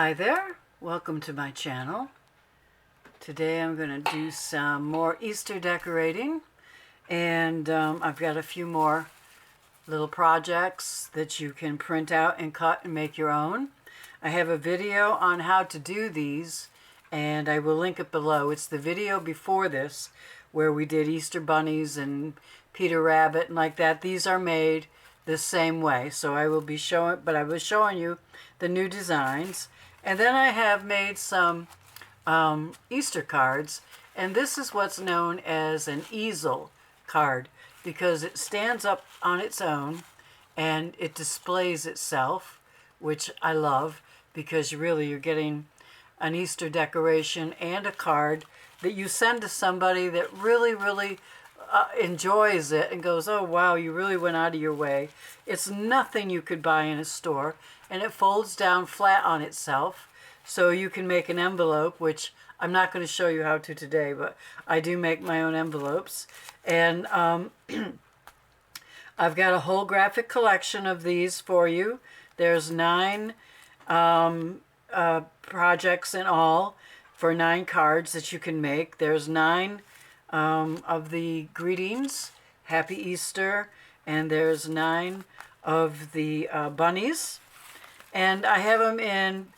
Hi there, welcome to my channel. Today I'm going to do some more Easter decorating, and I've got a few more little projects that you can print out and cut and make your own. I have a video on how to do these, and I will link it below. It's the video before this where we did Easter bunnies and Peter Rabbit and like that. These are made the same way, so I will be showing, but I was showing you the new designs. And then I have made some Easter cards, and this is what's known as an easel card because it stands up on its own and it displays itself, which I love because you're getting an Easter decoration and a card that you send to somebody that really enjoys it and goes, oh wow, you really went out of your way. It's nothing you could buy in a store, and it folds down flat on itself, so you can make an envelope, which I'm not going to show you how to today, but I do make my own envelopes. And I've got a whole graphic collection of these for you. There's 9 projects in all for 9 cards that you can make. There's 9 of the greetings, Happy Easter, and there's 9 of the bunnies. And I have them in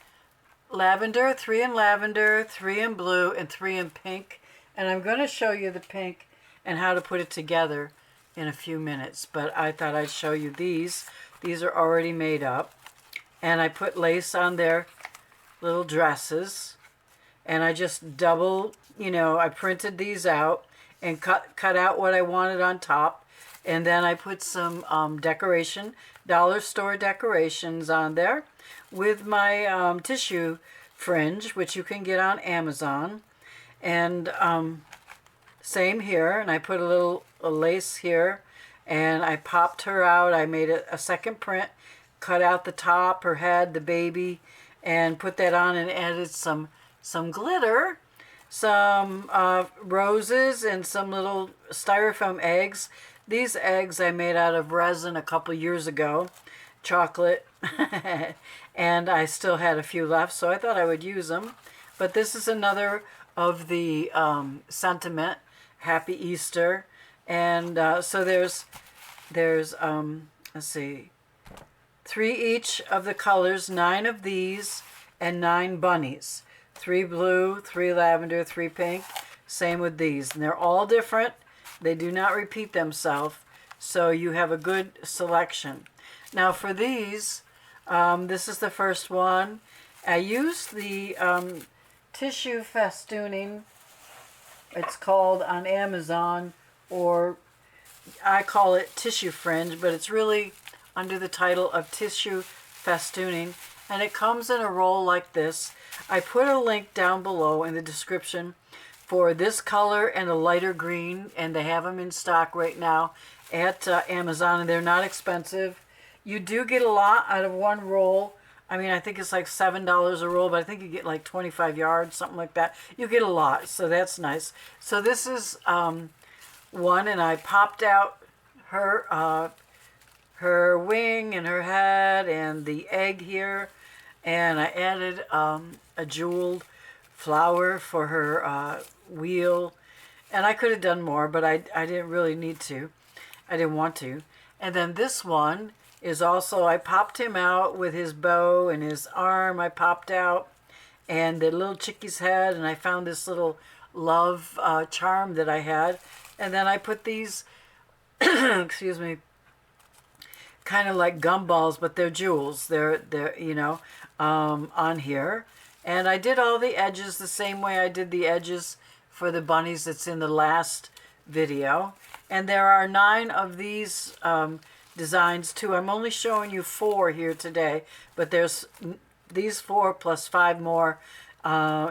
lavender, 3 in lavender, 3 in blue, and 3 in pink. And I'm going to show you the pink and how to put it together in a few minutes. But I thought I'd show you these. These are already made up. And I put lace on their little dresses. And I just double, I printed these out and cut out what I wanted on top. And then I put some dollar store decorations on there with my tissue fringe, which you can get on Amazon. And same here. And I put a lace here, and I popped her out. I made a second print, cut out the top, her head, the baby, and put that on and added some glitter, some roses, and some little styrofoam eggs. These eggs I made out of resin a couple years ago, chocolate, and I still had a few left, so I thought I would use them. But this is another of the sentiment, Happy Easter. And so there's let's see, 3 each of the colors, 9 of these, and 9 bunnies. 3 blue, 3 lavender, 3 pink. Same with these. And they're all different. They do not repeat themselves, so you have a good selection. Now for these, this is the first one. I used the tissue festooning. It's called on Amazon, or I call it tissue fringe, but it's really under the title of tissue festooning. And it comes in a roll like this. I put a link down below in the description for this color and a lighter green, and they have them in stock right now at Amazon, and they're not expensive. You do get a lot out of one roll. I mean, I think it's like $7 a roll, but I think you get like 25 yards, something like that. You get a lot, so that's nice. So this is one, and I popped out her wing and her head and the egg here, and I added a jeweled flower for her wheel, and I could have done more, but I didn't really need to. I didn't want to. And then this one is also, I popped him out with his bow and his arm I popped out, and the little chickie's head, and I found this little love charm that I had, and then I put these excuse me, kind of like gumballs, but they're jewels. They're on here. And I did all the edges the same way I did the edges for the bunnies that's in the last video. And there are 9 of these designs too. I'm only showing you 4 here today, but there's these 4 plus 5 more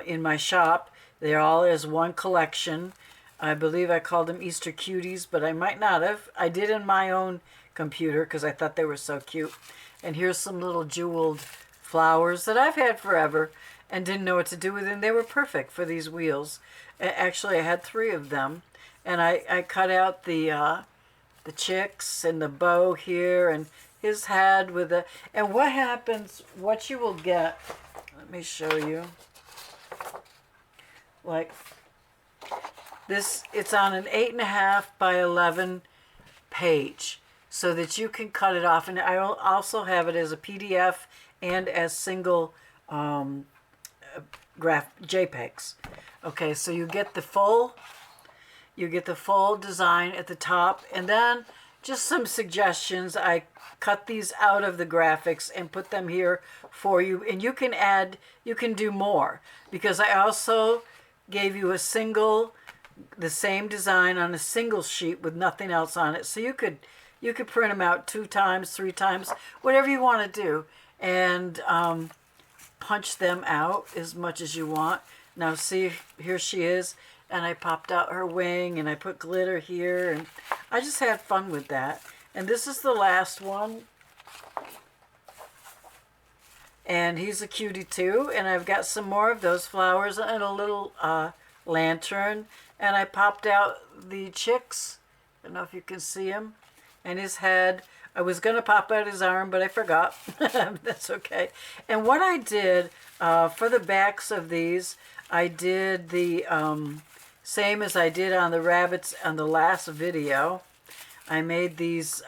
in my shop. They're all as one collection. I believe I called them Easter Cuties, but I might not have. I did in my own computer because I thought they were so cute. And here's some little jeweled flowers that I've had forever and didn't know what to do with them. They were perfect for these wheels. Actually, I had 3 of them, and I cut out the chicks and the bow here and his head with the. And what happens? What you will get let me show you. Like this, it's on an 8.5 by 11 page, so that you can cut it off. And I also have it as a PDF and as single JPEGs. Okay, so you get the full design at the top, and then just some suggestions. I cut these out of the graphics and put them here for you, and you can add, you can do more, because I also gave you the same design on a single sheet with nothing else on it, so you could print them out 2 times, 3 times, whatever you want to do, and punch them out as much as you want. Now see, here she is, and I popped out her wing, and I put glitter here, and I just had fun with that. And this is the last one, and he's a cutie too, and I've got some more of those flowers and a little lantern, and I popped out the chicks. I don't know if you can see him, and his head. I was going to pop out his arm, but I forgot. That's okay. And what I did for the backs of these, I did the same as I did on the rabbits on the last video. I made these,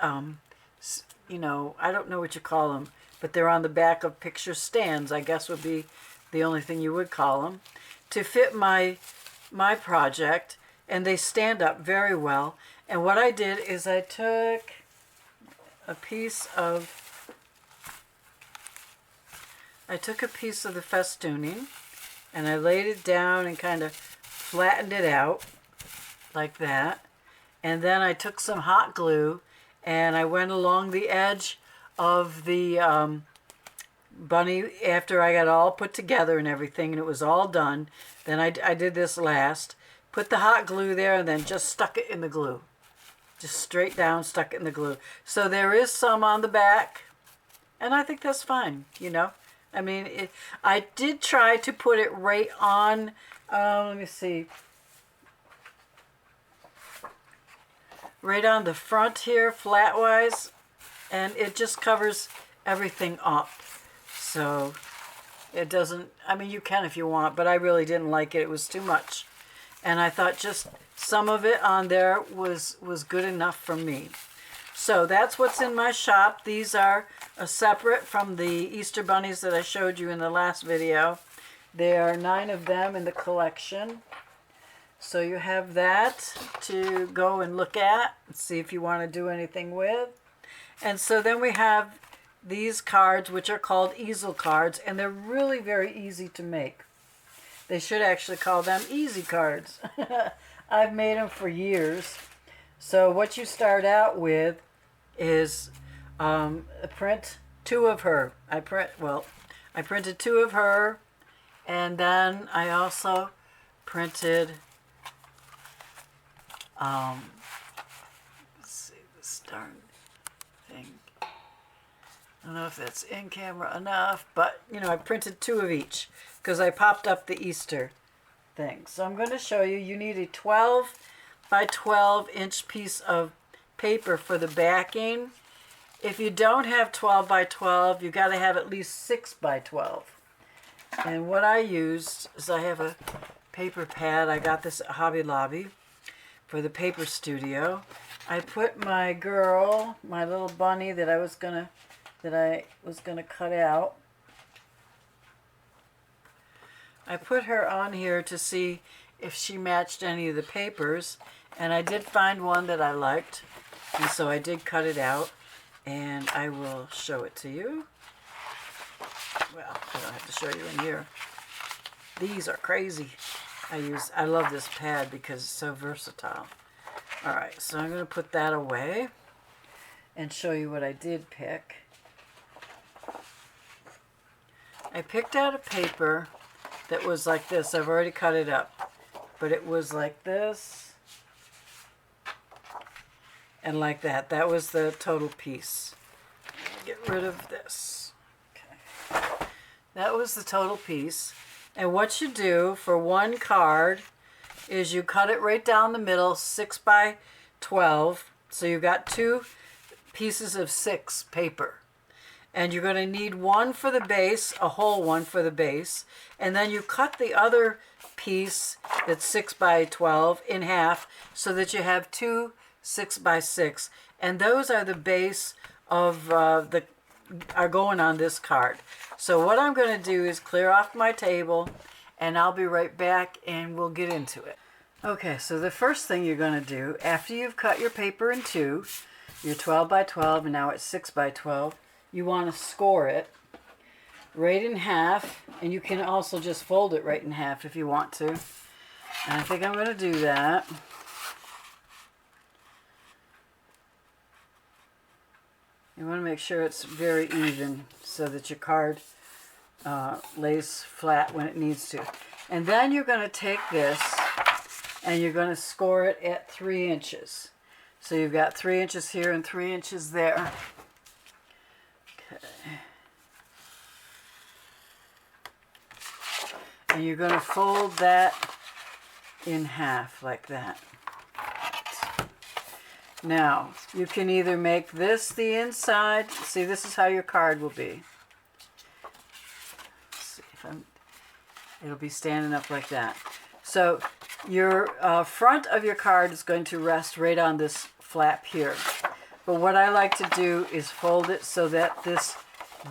you know, I don't know what you call them, but they're on the back of picture stands, I guess would be the only thing you would call them, to fit my project, and they stand up very well. And what I did is I took a piece of the festooning, and I laid it down and kind of flattened it out like that. And then I took some hot glue and I went along the edge of the bunny after I got all put together and everything, and it was all done. Then I did this last, put the hot glue there, and then just stuck it in the glue. Just straight down, stuck it in the glue. So there is some on the back, and I think that's fine, you know. I mean, I did try to put it right on, let me see, right on the front here, flat-wise, and it just covers everything up. So it doesn't, I mean, you can if you want, but I really didn't like it. It was too much. And I thought just some of it on there was good enough for me. So that's what's in my shop. These are separate from the Easter bunnies that I showed you in the last video. There are 9 of them in the collection. So you have that to go and look at and see if you want to do anything with. And so then we have these cards, which are called easel cards, and they're really very easy to make. They should actually call them easy cards. I've made them for years. So what you start out with is print 2 of her. I printed 2 of her, and then I also printed, let's see, this darn thing. I don't know if that's in camera enough, but you know, I printed 2 of each because I popped up the Easter thing. So I'm going to show you. You need a 12 by 12 inch piece of paper for the backing. If you don't have 12 by 12, you got to have at least 6 by 12. And what I used is I have a paper pad. I got this at Hobby Lobby for the paper studio. I put my girl, my little bunny that I was gonna cut out. I put her on here to see if she matched any of the papers, and I did find one that I liked, and so I did cut it out, and I will show it to you. Well, I don't have to show you in here. These are crazy. I love this pad because it's so versatile. All right, so I'm going to put that away and show you what I did pick. I picked out a paper that was like this. I've already cut it up, but it was like this and like that. That was the total piece. Get rid of this. Okay. That was the total piece. And what you do for one card is you cut it right down the middle, 6 by 12. So you've got 2 pieces of 6 paper. And you're going to need one for the base, a whole one for the base. And then you cut the other piece that's 6 by 12 in half so that you have two 6 by 6. And those are the base of are going on this card. So what I'm going to do is clear off my table, and I'll be right back and we'll get into it. Okay, so the first thing you're going to do after you've cut your paper in two, your 12 by 12 and now it's 6 by 12, you want to score it right in half, and you can also just fold it right in half if you want to. And I think I'm going to do that. You want to make sure it's very even so that your card lays flat when it needs to. And then you're going to take this and you're going to score it at 3 inches. So you've got 3 inches here and 3 inches there. Okay. And you're going to fold that in half like that. Now, you can either make this the inside. See, this is how your card will be. Let's see if it'll be standing up like that. So your front of your card is going to rest right on this flap here. But what I like to do is fold it so that this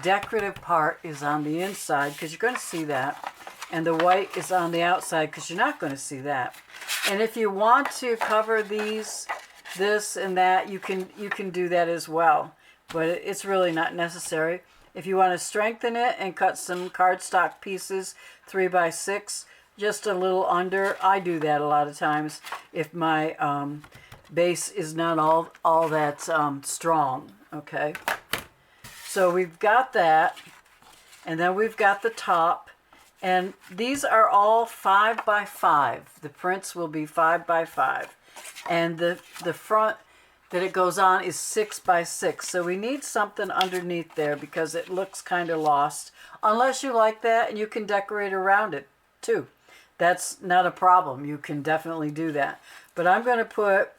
decorative part is on the inside, because you're going to see that. And the white is on the outside because you're not going to see that. And if you want to cover these, this and that, you can do that as well. But it's really not necessary. If you want to strengthen it and cut some cardstock pieces 3 by 6, just a little under. I do that a lot of times if my base is not all that strong. Okay. So we've got that. And then we've got the top. And these are all 5 by 5. The prints will be 5 by 5. And the front that it goes on is 6 by 6. So we need something underneath there because it looks kind of lost. Unless you like that, and you can decorate around it too. That's not a problem. You can definitely do that. But I'm going to put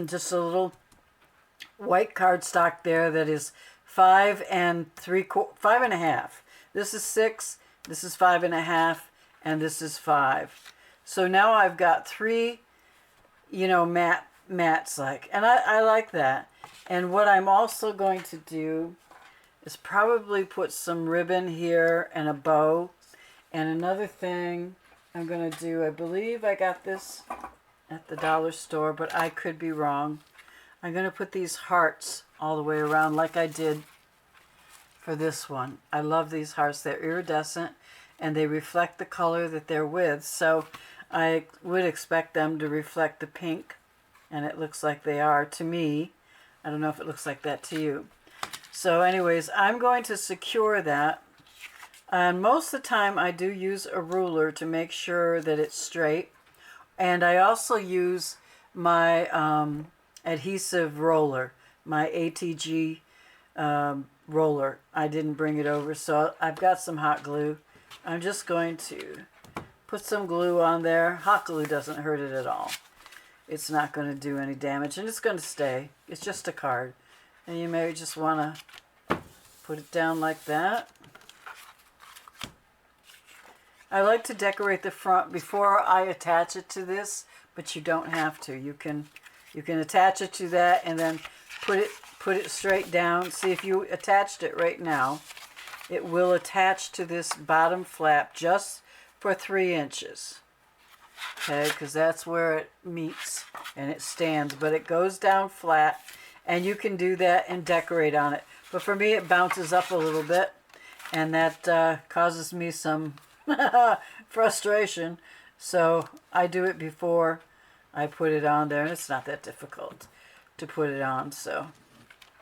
just a little white cardstock there that is 5 and 5.5. This is 6, this is 5.5, and this is 5. So now I've got 3, mats like, and I like that. And what I'm also going to do is probably put some ribbon here and a bow. And another thing I'm going to do, I believe I got this at the dollar store, but I could be wrong. I'm going to put these hearts all the way around like I did for this one. I love these hearts. They're iridescent and they reflect the color that they're with. So I would expect them to reflect the pink, and it looks like they are to me. I don't know if it looks like that to you. So anyways, I'm going to secure that. And most of the time I do use a ruler to make sure that it's straight. And I also use my adhesive roller, my ATG roller. I didn't bring it over, so I've got some hot glue. I'm just going to put some glue on there. Hot glue doesn't hurt it at all. It's not going to do any damage, and it's going to stay. It's just a card. And you may just want to put it down like that. I like to decorate the front before I attach it to this, but you don't have to. You can attach it to that and then put it straight down. See, if you attached it right now, it will attach to this bottom flap just for 3 inches. Okay, because that's where it meets and it stands, but it goes down flat, and you can do that and decorate on it. But for me, it bounces up a little bit, and that causes me some frustration. So I do it before I put it on there, and it's not that difficult to put it on. So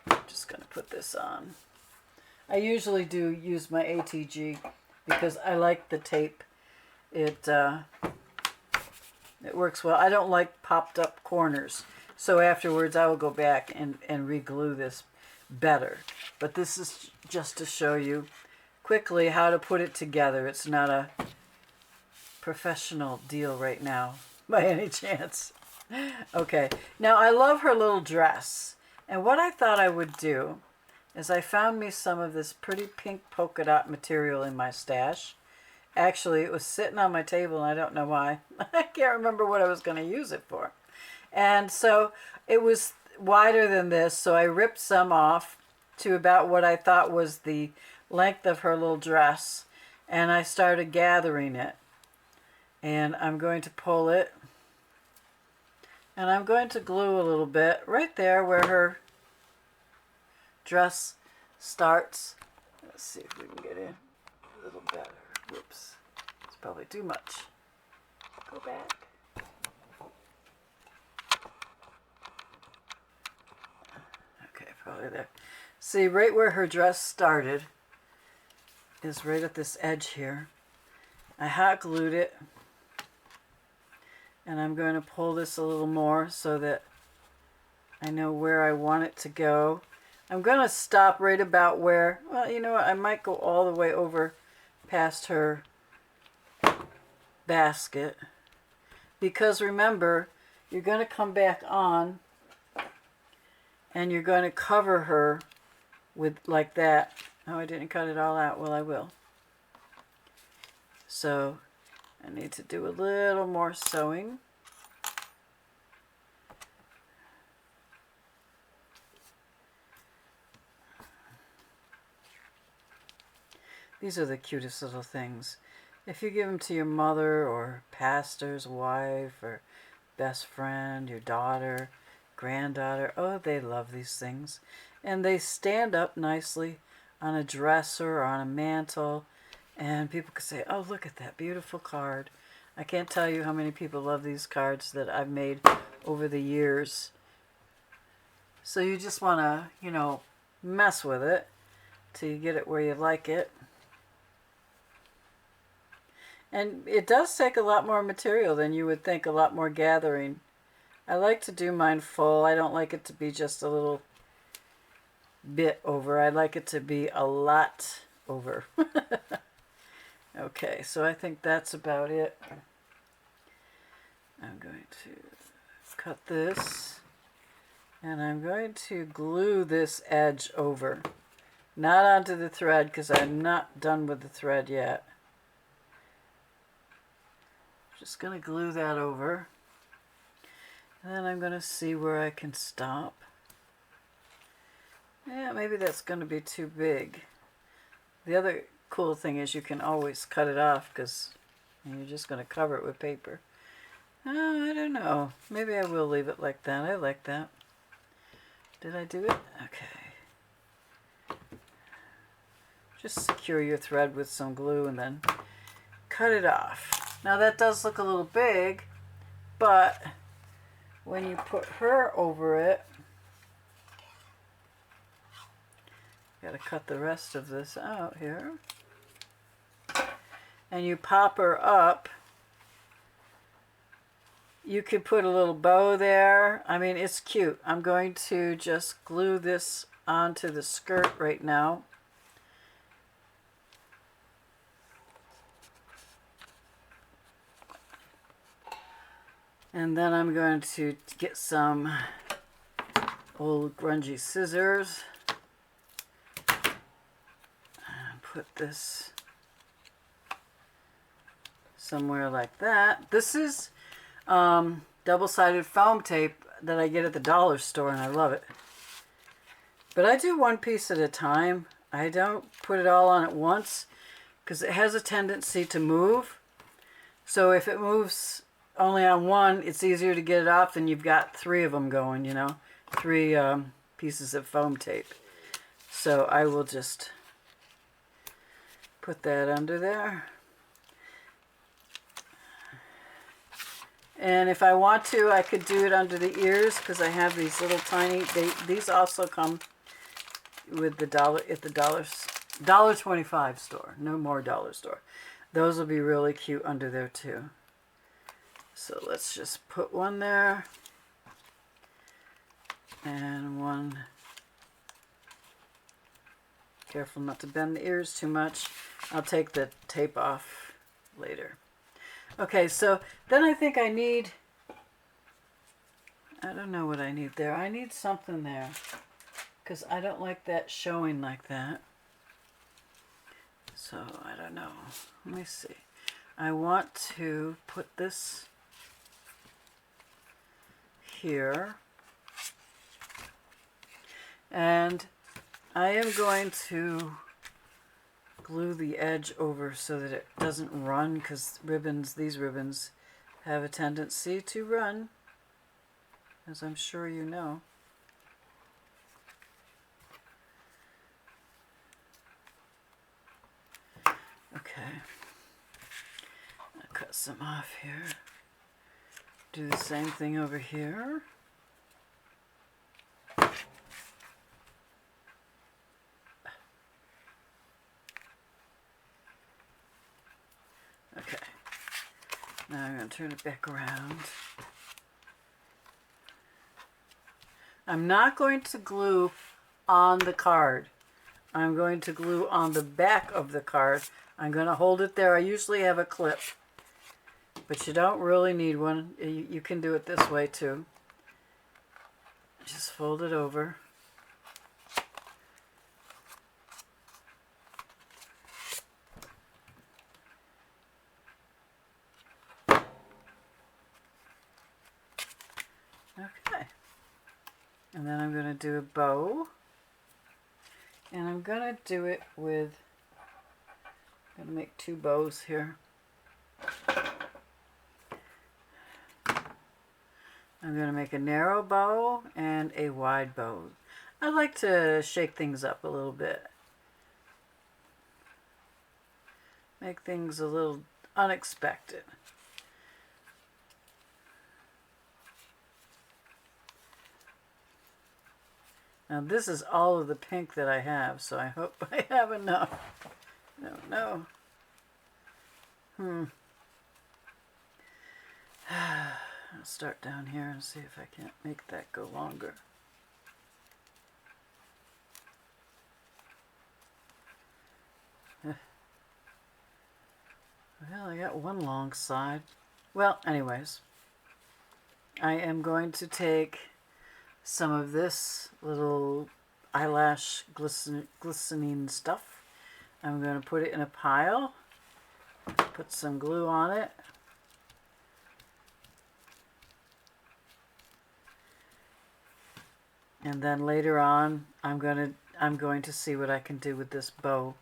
I'm just going to put this on. I usually do use my ATG because I like the tape. It works well. I don't like popped up corners. So afterwards I will go back and re-glue this better. But this is just to show you quickly how to put it together. It's not a professional deal right now by any chance. Okay, now I love her little dress. And what I thought I would do is I found me some of this pretty pink polka dot material in my stash. Actually, it was sitting on my table, and I don't know why. I can't remember what I was going to use it for. And so it was wider than this, so I ripped some off to about what I thought was the length of her little dress, and I started gathering it. And I'm going to pull it, and I'm going to glue a little bit right there where her dress starts. Let's see if we can get in a little better. Whoops, it's probably too much. Go back. Okay, probably there. See, right where her dress started is right at this edge here. I hot glued it, and I'm going to pull this a little more so that I know where I want it to go. I'm going to stop right about where, well, you know what, I might go all the way over past her basket, because remember, you're going to come back on and you're going to cover her with like that. Oh, I didn't cut it all out. Well, I will. So I need to do a little more sewing. These are the cutest little things. If you give them to your mother or pastor's wife or best friend, your daughter, granddaughter, oh, they love these things. And they stand up nicely on a dresser or on a mantle, and people can say, oh, look at that beautiful card. I can't tell you how many people love these cards that I've made over the years. So you just want to, you know, mess with it till you get it where you like it. And it does take a lot more material than you would think, a lot more gathering. I like to do mine full. I don't like it to be just a little bit over. I like it to be a lot over. Okay, so I think that's about it. I'm going to cut this, and I'm going to glue this edge over. Not onto the thread, because I'm not done with the thread yet. Just going to glue that over. And then I'm going to see where I can stop. Yeah, maybe that's going to be too big. The other cool thing is you can always cut it off, because you're just going to cover it with paper. Oh, I don't know. Maybe I will leave it like that. I like that. Did I do it? Okay. Just secure your thread with some glue and then cut it off. Now that does look a little big, but when you put her over it, got to cut the rest of this out here, and you pop her up, you could put a little bow there. I mean, it's cute. I'm going to just glue this onto the skirt right now. And then I'm going to get some old grungy scissors and put this somewhere like that. This is double-sided foam tape that I get at the dollar store, and I love it. But I do one piece at a time. I don't put it all on at once because it has a tendency to move. So if it moves only on one, it's easier to get it off than you've got three of them going, you know, three pieces of foam tape. So I will just put that under there. And if I want to, I could do it under the ears because I have these little tiny, these also come with the dollar at the $1.25 store, no more dollar store. Those will be really cute under there too. So let's just put one there and one. Careful not to bend the ears too much. I'll take the tape off later. Okay, so then I think I need, I don't know what I need there. I need something there because I don't like that showing like that. So I don't know. Let me see. I want to put this here. And I am going to glue the edge over so that it doesn't run, because these ribbons have a tendency to run, as I'm sure you know. Okay. I'll cut some off here. Do the same thing over here. Okay. Now I'm going to turn it back around. I'm not going to glue on the card. I'm going to glue on the back of the card. I'm going to hold it there. I usually have a clip, but you don't really need one. You can do it this way too. Just fold it over. Okay. And then I'm going to do a bow. And I'm going to do it with, I'm going to make 2 bows here. I'm going to make a narrow bow and a wide bow. I like to shake things up a little bit. Make things a little unexpected. Now this is all of the pink that I have, so I hope I have enough. I don't know. I'll start down here and see if I can't make that go longer. Well, I got one long side. Well, anyways, I am going to take some of this little eyelash glistening stuff. I'm going to put it in a pile, put some glue on it, and then later on I'm going to see what I can do with this bow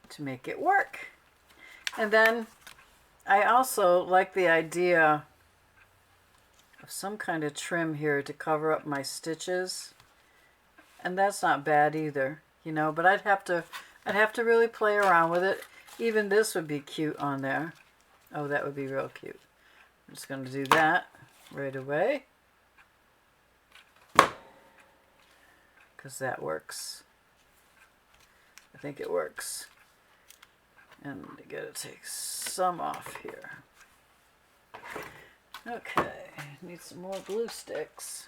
to make it work. And then I also like the idea of some kind of trim here to cover up my stitches, and that's not bad either, you know, but I'd have to really play around with it. Even this would be cute on there. Oh, that would be real cute. I'm just going to do that right away, because that works. I think it works. And I gotta take some off here. Okay, need some more glue sticks.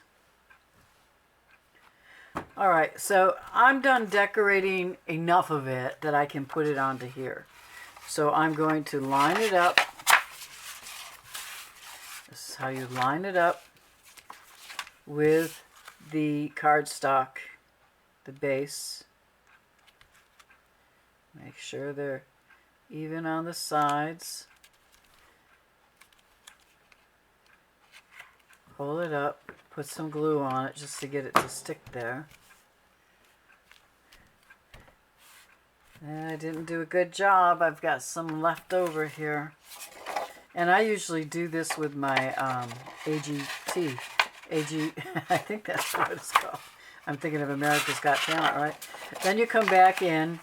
Alright, so I'm done decorating enough of it that I can put it onto here. So I'm going to line it up. This is how you line it up with the cardstock, the base. Make sure they're even on the sides. Hold it up, put some glue on it just to get it to stick there. And I didn't do a good job. I've got some left over here. And I usually do this with my AGT. I think that's what it's called. I'm thinking of America's Got Talent, right? Then you come back in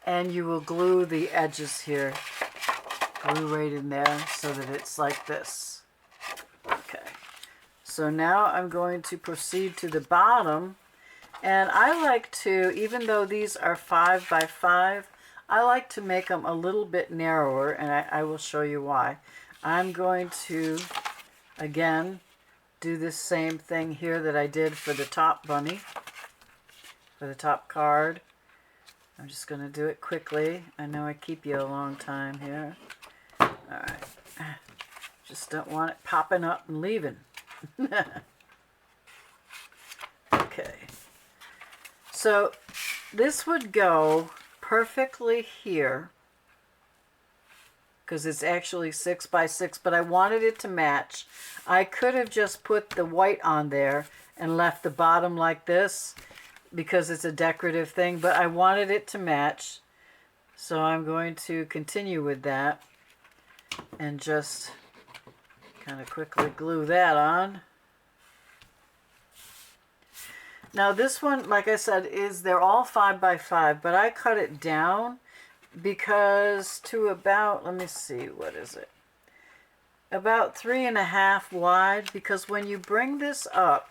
and you will glue the edges here. Glue right in there so that it's like this. Okay. So now I'm going to proceed to the bottom. And I like to, even though these are 5 by 5, I like to make them a little bit narrower, and I will show you why. I'm going to, again, do this same thing here that I did for the top bunny, for the top card. I'm just going to do it quickly. I know I keep you a long time here. Alright. Just don't want it popping up and leaving. Okay. So this would go perfectly here because it's actually 6 by 6, but I wanted it to match. I could have just put the white on there and left the bottom like this because it's a decorative thing, but I wanted it to match. So I'm going to continue with that and just kind of quickly glue that on. Now this one, like I said, they're all 5 by 5, but I cut it down because to about, let me see, what is it? About 3.5 wide, because when you bring this up,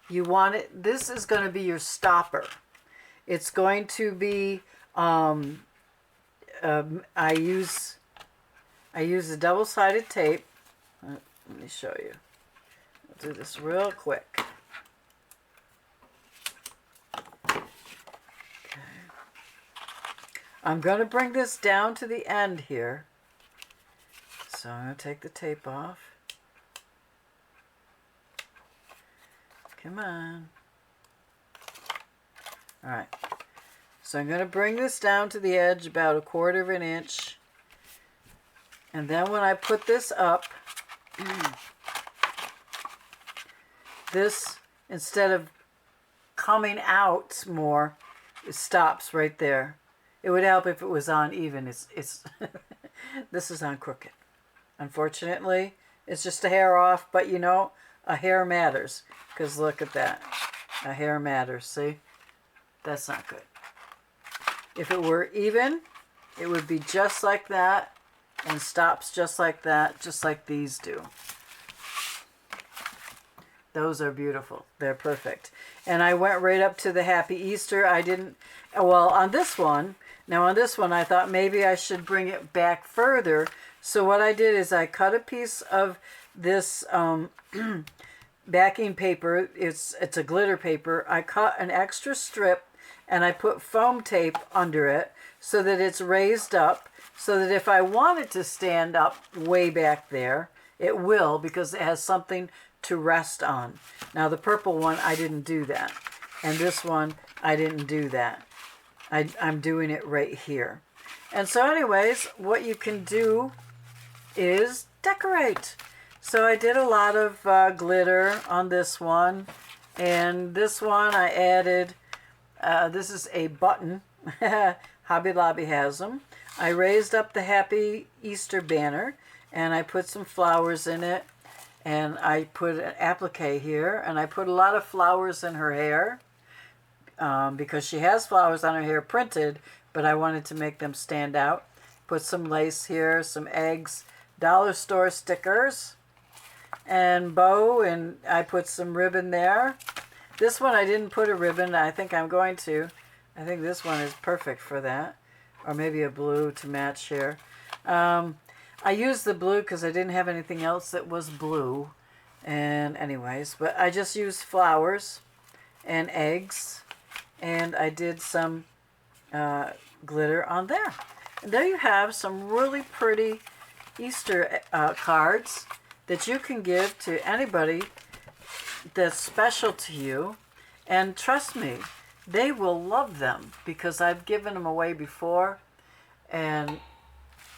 you want it, this is going to be your stopper. It's going to be, I use a double-sided tape. Let me show you. I'll do this real quick. I'm going to bring this down to the end here. So I'm going to take the tape off. Come on. All right. So I'm going to bring this down to the edge about 1/4 of an inch. And then when I put this up, this, instead of coming out more, it stops right there. It would help if it was on even. It's this is on crooked. Unfortunately, it's just a hair off, but you know, a hair matters. Because look at that. A hair matters, see? That's not good. If it were even, it would be just like that and stops just like that, just like these do. Those are beautiful. They're perfect. And I went right up to the Happy Easter. I didn't, well, on this one, now on this one, I thought maybe I should bring it back further. So what I did is I cut a piece of this backing paper. It's a glitter paper. I cut an extra strip and I put foam tape under it so that it's raised up, so that if I want it to stand up way back there, it will, because it has something to rest on. Now the purple one, I didn't do that. And this one, I didn't do that. I'm doing it right here. And so anyways, what you can do is decorate. So I did a lot of glitter on this one. And this one I added, this is a button. Hobby Lobby has them. I raised up the Happy Easter banner and I put some flowers in it. And I put an applique here, and I put a lot of flowers in her hair because she has flowers on her hair printed, but I wanted to make them stand out. Put some lace here, some eggs, dollar store stickers, and bow, and I put some ribbon there. This one I didn't put a ribbon. I think I'm going to. I think this one is perfect for that, or maybe a blue to match here. I used the blue because I didn't have anything else that was blue. And anyways, but I just used flowers and eggs. And I did some glitter on there. And there you have some really pretty Easter cards that you can give to anybody that's special to you. And trust me, they will love them because I've given them away before. And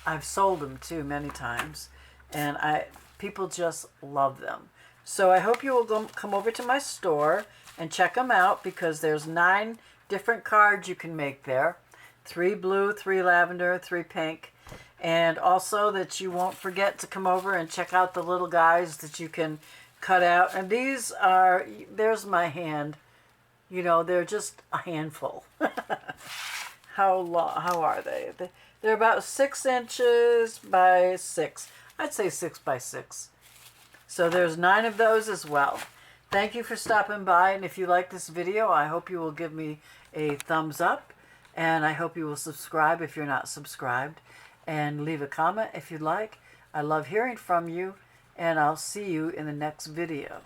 I've sold them too many times, and people just love them. So I hope you will come over to my store and check them out, because there's 9 different cards you can make there. 3 blue, 3 lavender, 3 pink. And also that you won't forget to come over and check out the little guys that you can cut out. And these are, there's my hand. You know, they're just a handful. How are they? They're about 6 inches by 6. I'd say 6 by 6. So there's 9 of those as well. Thank you for stopping by. And if you like this video, I hope you will give me a thumbs up. And I hope you will subscribe if you're not subscribed. And leave a comment if you'd like. I love hearing from you. And I'll see you in the next video.